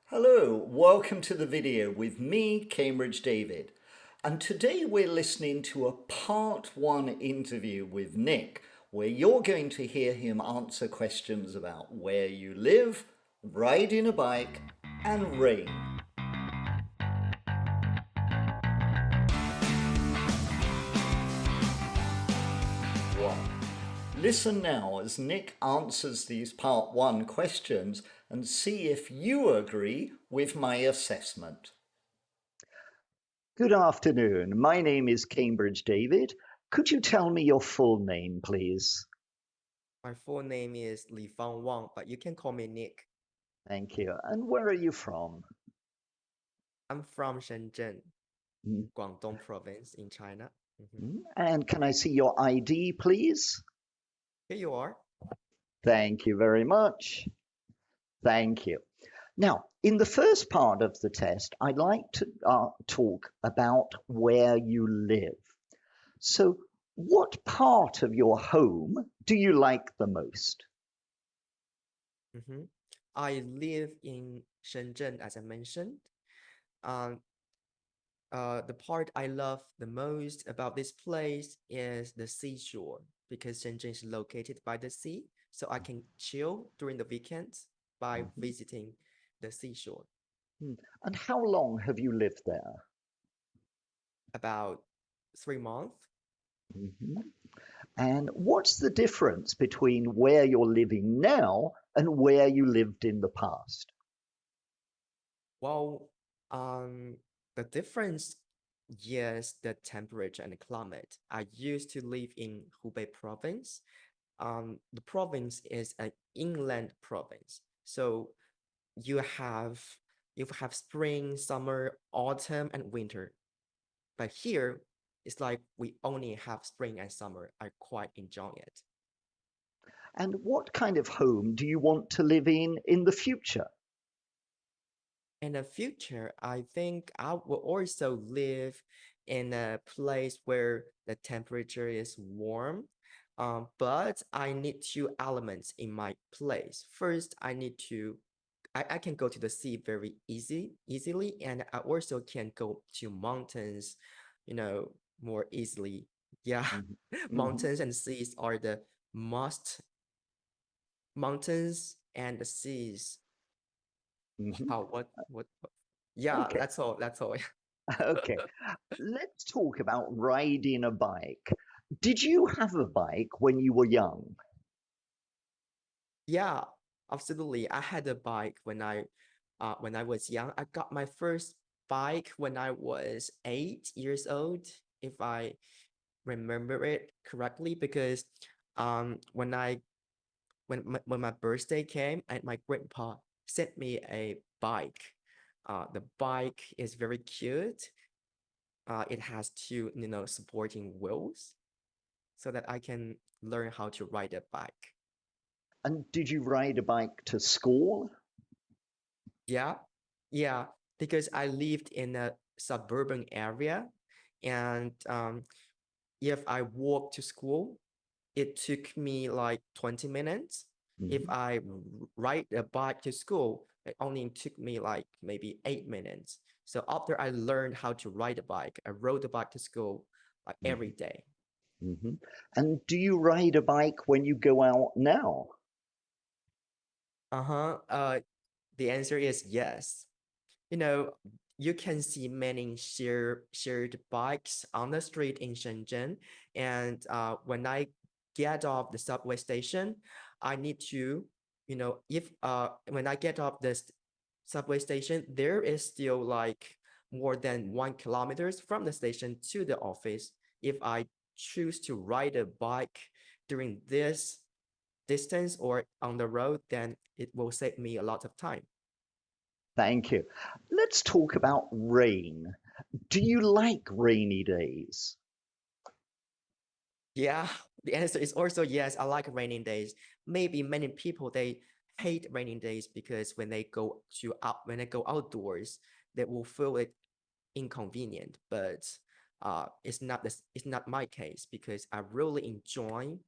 Hello, welcome to the video with me, Cambridge David. And today we're listening to a part one interview with Nick, where you're going to hear him answer questions about where you live, riding a bike, and rain. One. Listen now as Nick answers these part one questions and see if you agree with my assessment. Good afternoon. My name is Cambridge David. Could you tell me your full name, please? My full name is Li Fang Wang, but you can call me Nick. Thank you. And where are you from? I'm from Shenzhen, Mm, Guangdong province in China. And can I see your ID, please? Here you are. Thank you very much. Thank you. Now, in the first part of the test, I'd like to talk about where you live. So, what part of your home do you like the most? Mhm. I live in Shenzhen, as I mentioned. Um, the part I love the most about this place is the seashore because Shenzhen is located by the sea, so I can chill during the weekends by Mhm. visiting the seashore. And how long have you lived there? About 3 months. Mhm. And what's the difference between where you're living now and where you lived in the past? Well, the difference, yes, the temperature and the climate. I used to live in Hubei province. The province is an inland province, so you have you have spring, summer, autumn, and winter. But here, it's like we only have spring and summer. I quite enjoy it. And what kind of home do you want to live in the future? In the future, I think I will also live in a place where the temperature is warm. But I need two elements in my place. First, I can go to the sea very easily, and I also can go to mountains, more easily. Yeah, Mhm. Mhm. mountains and seas are the must. Mountains and the seas. Mhm. Wow, what? Yeah, Okay, that's all. That's all. okay. Let's talk about riding a bike. Did you have a bike when you were young? Yeah, absolutely. I had a bike when I was young. I got my first bike when I was 8 years old, if I remember it correctly, because when my birthday came and my grandpa sent me a bike. The bike is very cute. It has two, supporting wheels so that I can learn how to ride a bike. And did you ride a bike to school? Yeah, yeah, because I lived in a suburban area, and if I walk to school, it took me like 20 minutes. If Mhm. I ride a bike to school, it only took me like maybe 8 minutes. So after I learned how to ride a bike, I rode a bike to school like every Mhm. day. Mhm. And do you ride a bike when you go out now? Uh-huh. The answer is yes. You know, you can see many shared bikes on the street in Shenzhen. And when I get off the subway station, I need to, if when I get off the subway station, there is still like more than 1 kilometers from the station to the office. If I choose to ride a bike during this distance or on the road, then it will save me a lot of time. Thank you. Let's talk about rain. Do you like rainy days? Yeah, the answer is also yes. I like raining days. Maybe many people they hate raining days because when they go outdoors, they will feel it inconvenient. But it's not my case because I really enjoy,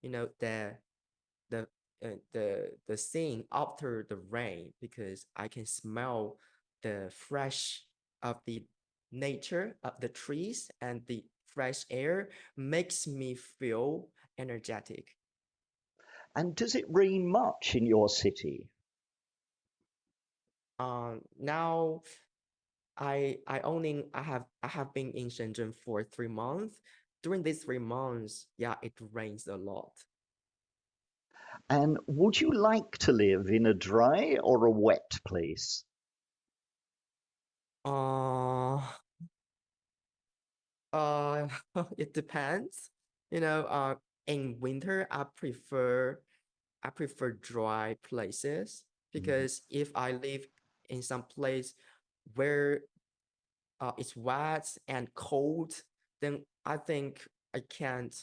the the scene after the rain because I can smell the fresh of the nature of the trees, and the fresh air makes me feel energetic. And does it rain much in your city? Now I have been in Shenzhen for 3 months. During these 3 months, yeah, it rains a lot. And would you like to live in a dry or a wet place? Uh, uh, it depends. You know, in winter, I prefer dry places Mhm, because if I live in some place where it's wet and cold, then I think I can't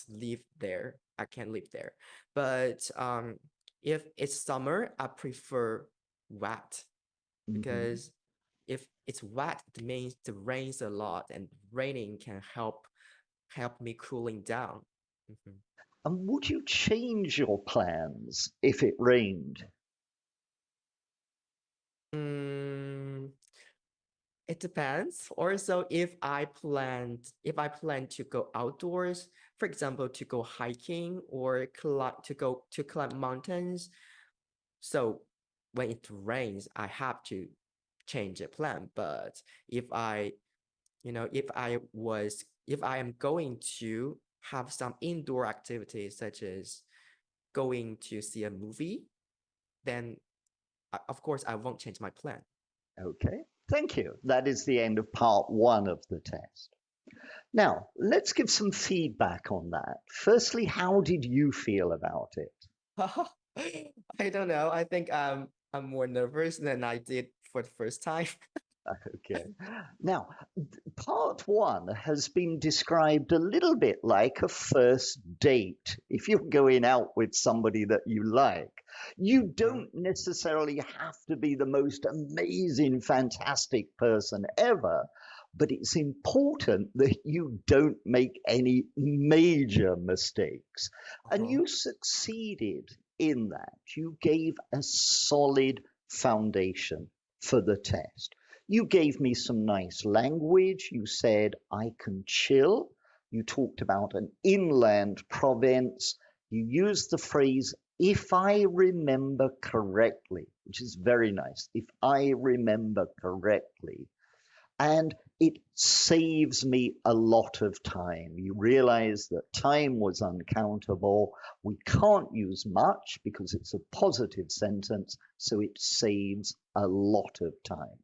live there. I can't live there. But if it's summer, I prefer wet mhm. because if it's wet, it means it rains a lot, and raining can help me cooling down. Mhm. And would you change your plans if it rained? Mm, it depends. Also, if I plan to go outdoors, for example, to go hiking or to climb mountains. So when it rains, I have to change the plan. But if I, if I am going to have some indoor activities such as going to see a movie, then of course I won't change my plan. Okay, thank you. That is the end of part one of the test. Now, let's give some feedback on that. Firstly, how did you feel about it? I don't know. I think I'm more nervous than I did for the first time. Okay. Now, part one has been described a little bit like a first date. If you're going out with somebody that you like, you Uh-huh. don't necessarily have to be the most amazing, fantastic person ever, but it's important that you don't make any major mistakes. And Uh-huh. you succeeded in that. You gave a solid foundation for the test. You gave me some nice language. You said, I can chill. You talked about an inland province. You used the phrase, if I remember correctly, which is very nice. If I remember correctly. And it saves me a lot of time. You realize that time was uncountable. We can't use much because it's a positive sentence, so it saves a lot of time.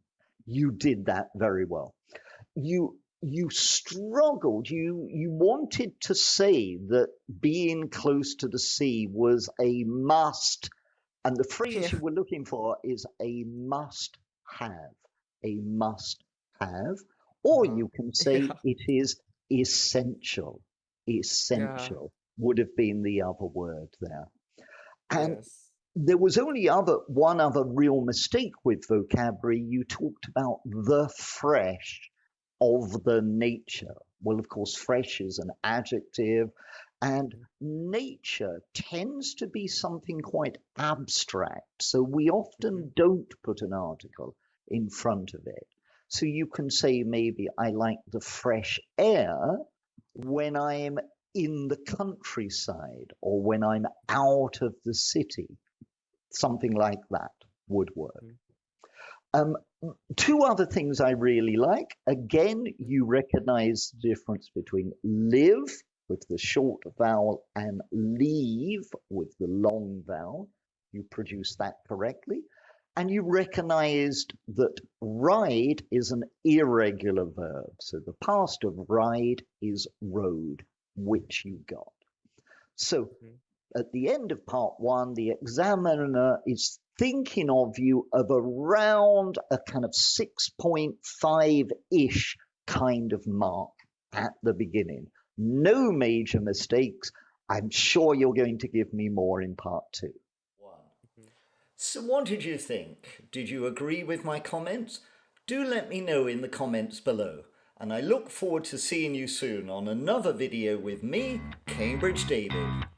You did that very well. You struggled. You wanted to say that being close to the sea was a must, and the phrase Yeah. you were looking for is a must have, a must have, or Uh-huh. you can say Yeah. it is essential. Yeah. Essential would have been the other word there. And Yes. there was only one other real mistake with vocabulary. You talked about the fresh of the nature. Well, of course, fresh is an adjective, and Mhm. nature tends to be something quite abstract. So we Mhm. often don't put an article in front of it. So you can say maybe I like the fresh air when I'm in the countryside or when I'm out of the city. Something like that would work. Mhm. Um, Two other things I really like. Again, you recognize the difference between live with the short vowel and leave with the long vowel. You produce that correctly. And you recognized that ride is an irregular verb. So the past of ride is rode, which you got. So Mhm. at the end of part one, the examiner is thinking of you of around a kind of 6.5 ish kind of mark at the beginning. No major mistakes. I'm sure you're going to give me more in part two. One. Mhm. So, what did you think? Did you agree with my comments? Do let me know in the comments below. And I look forward to seeing you soon on another video with me, Cambridge David.